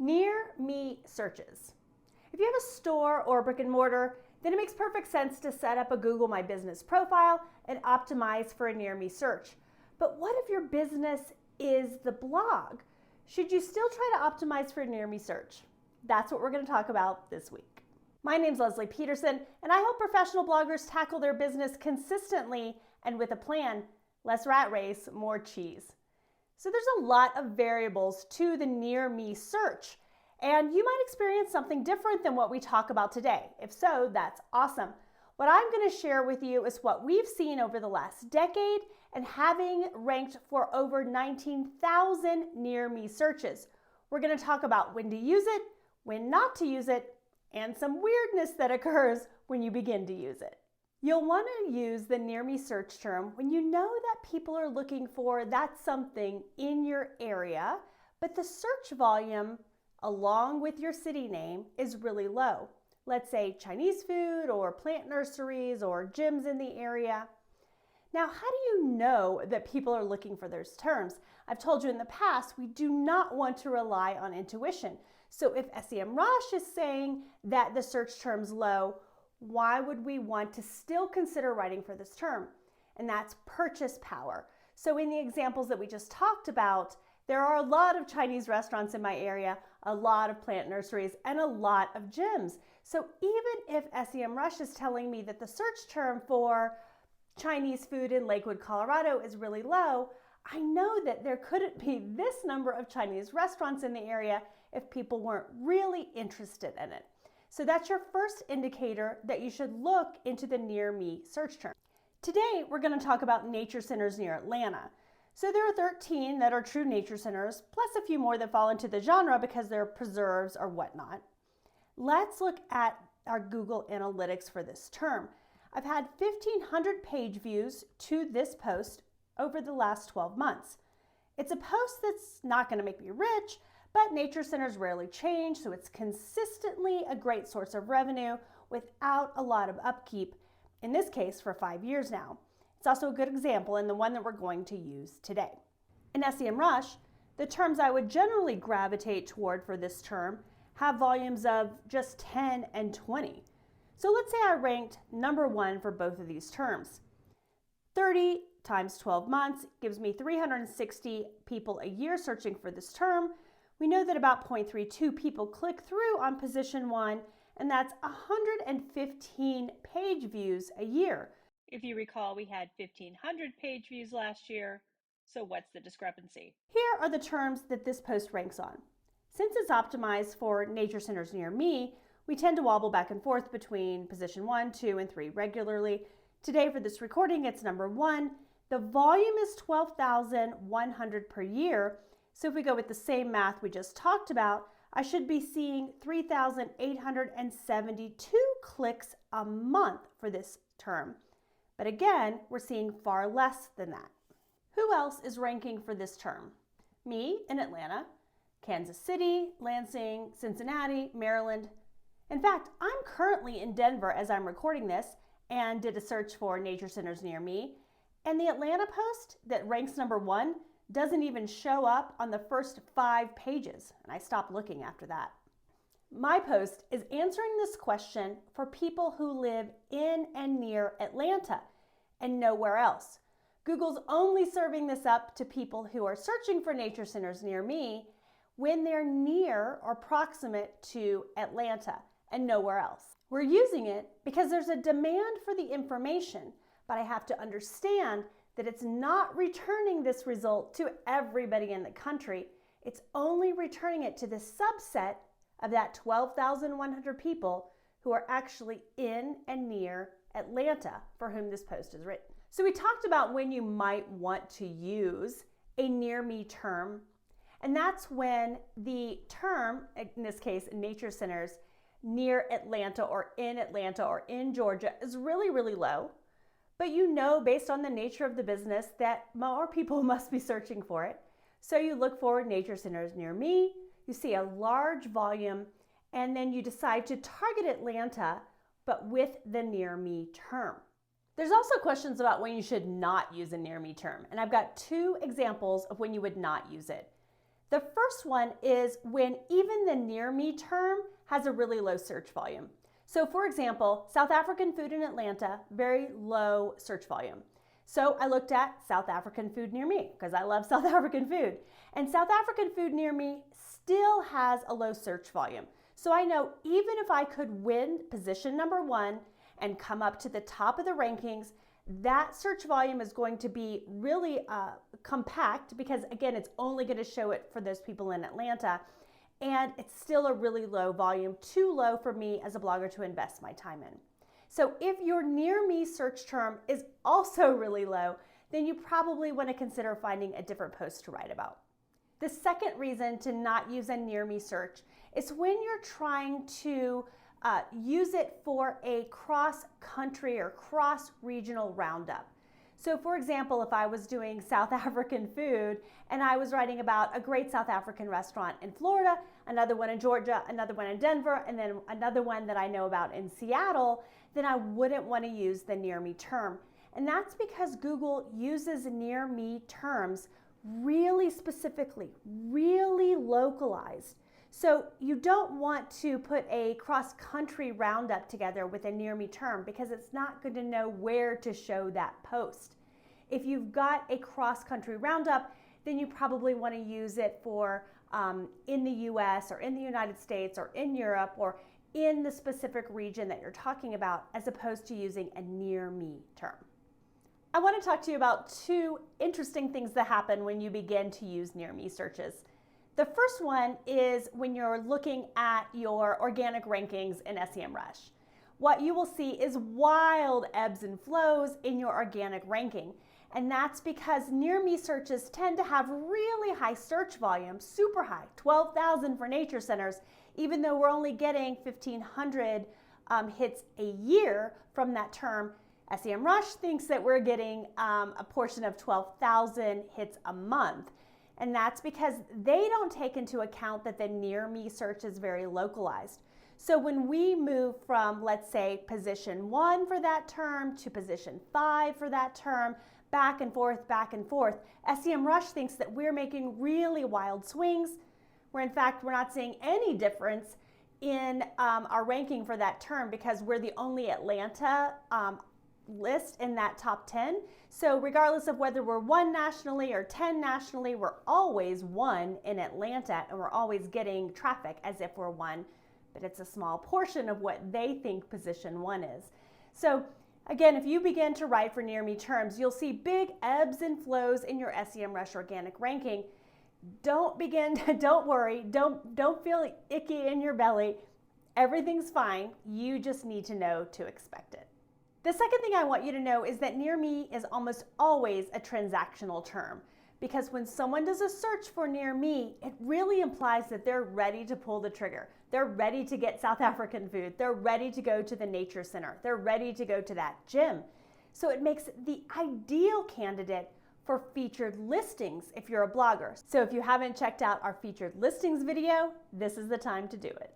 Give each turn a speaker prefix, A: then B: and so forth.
A: Near me searches. If you have a store or brick and mortar, then it makes perfect sense to set up a Google My Business profile and optimize for a near me search. But what if your business is the blog? Should you still try to optimize for a near me search? That's what we're going to talk about this week. My name's Leslie Peterson, and I help professional bloggers tackle their business consistently and with a plan. Less rat race, more cheese. So there's a lot of variables to the near me search, and you might experience something different than what we talk about today. If so, that's awesome. What I'm going to share with you is what we've seen over the last decade and having ranked for over 19,000 near me searches. We're going to talk about when to use it, when not to use it, and some weirdness that occurs when you begin to use it. You'll want to use the near me search term when you know that people are looking for that something in your area, but the search volume along with your city name is really low. Let's say Chinese food or plant nurseries or gyms in the area. Now, how do you know that people are looking for those terms? I've told you in the past, we do not want to rely on intuition. So if SEMrush is saying that the search term's low, why would we want to still consider writing for this term? And that's purchase power. So in the examples that we just talked about, there are a lot of Chinese restaurants in my area, a lot of plant nurseries, and a lot of gyms. So even if SEMrush is telling me that the search term for Chinese food in Lakewood, Colorado is really low, I know that there couldn't be this number of Chinese restaurants in the area if people weren't really interested in it. So that's your first indicator that you should look into the near me search term. Today, we're going to talk about nature centers near Atlanta. So there are 13 that are true nature centers, plus a few more that fall into the genre because they're preserves or whatnot. Let's look at our Google Analytics for this term. I've had 1,500 page views to this post over the last 12 months. It's a post that's not going to make me rich, but nature centers rarely change, so it's consistently a great source of revenue without a lot of upkeep, in this case for 5 years now. It's also a good example and the one that we're going to use today. In SEMrush, the terms I would generally gravitate toward for this term have volumes of just 10 and 20. So let's say I ranked number 1 for both of these terms. 30 times 12 months gives me 360 people a year searching for this term. We know that about 0.32 people click through on position 1, and that's 115 page views a year. If you recall, we had 1,500 page views last year, so what's the discrepancy? Here are the terms that this post ranks on. Since it's optimized for nature centers near me, we tend to wobble back and forth between position 1, 2, and 3 regularly. Today for this recording, it's number 1. The volume is 12,100 per year. So if we go with the same math we just talked about, I should be seeing 3,872 clicks a month for this term. But again, we're seeing far less than that. Who else is ranking for this term? Me in Atlanta, Kansas City, Lansing, Cincinnati, Maryland. In fact, I'm currently in Denver as I'm recording this and did a search for nature centers near me. And the Atlanta post that ranks number 1 doesn't even show up on the first 5 pages, and I stopped looking after that. My post is answering this question for people who live in and near Atlanta and nowhere else. Google's only serving this up to people who are searching for nature centers near me when they're near or proximate to Atlanta and nowhere else. We're using it because there's a demand for the information, but I have to understand that it's not returning this result to everybody in the country. It's only returning it to the subset of that 12,100 people who are actually in and near Atlanta for whom this post is written. So we talked about when you might want to use a near me term, and that's when the term, in this case, nature centers near Atlanta or in Georgia is really, really low. But you know, based on the nature of the business, that more people must be searching for it. So you look for nature centers near me, you see a large volume, and then you decide to target Atlanta, but with the near me term. There's also questions about when you should not use a near me term, and I've got 2 examples of when you would not use it. The first one is when even the near me term has a really low search volume. So for example, South African food in Atlanta, very low search volume. So I looked at South African food near me because I love South African food. And South African food near me still has a low search volume. So I know even if I could win position number 1 and come up to the top of the rankings, that search volume is going to be really compact because again, it's only going to show it for those people in Atlanta. And it's still a really low volume, too low for me as a blogger to invest my time in. So if your near me search term is also really low, then you probably want to consider finding a different post to write about. The second reason to not use a near me search is when you're trying to use it for a cross-country or cross-regional roundup. So for example, if I was doing South African food and I was writing about a great South African restaurant in Florida, another one in Georgia, another one in Denver, and then another one that I know about in Seattle, then I wouldn't want to use the near me term. And that's because Google uses near me terms really specifically, really localized. So you don't want to put a cross-country roundup together with a near me term because it's not going to know where to show that post. If you've got a cross-country roundup, then you probably want to use it for in the US or in the United States or in Europe or in the specific region that you're talking about, as opposed to using a near me term. I want to talk to you about 2 interesting things that happen when you begin to use near me searches. The first one is when you're looking at your organic rankings in SEMrush. What you will see is wild ebbs and flows in your organic ranking. And that's because near me searches tend to have really high search volume, super high, 12,000 for nature centers, even though we're only getting 1,500 hits a year from that term. SEMrush thinks that we're getting a portion of 12,000 hits a month. And that's because they don't take into account that the near me search is very localized. So when we move from, let's say, position 1 for that term to position 5 for that term, back and forth, SEMrush thinks that we're making really wild swings, where in fact we're not seeing any difference in our ranking for that term because we're the only Atlanta list in that top 10. So regardless of whether we're 1 nationally or 10 nationally, we're always 1 in Atlanta and we're always getting traffic as if we're 1, but it's a small portion of what they think position 1 is. So again, if you begin to write for near me terms, you'll see big ebbs and flows in your SEMrush organic ranking. Don't worry, don't feel icky in your belly. Everything's fine. You just need to know to expect it. The second thing I want you to know is that near me is almost always a transactional term, because when someone does a search for near me, it really implies that they're ready to pull the trigger. They're ready to get South African food. They're ready to go to the nature center. They're ready to go to that gym. So it makes the ideal candidate for featured listings if you're a blogger. So if you haven't checked out our featured listings video, this is the time to do it.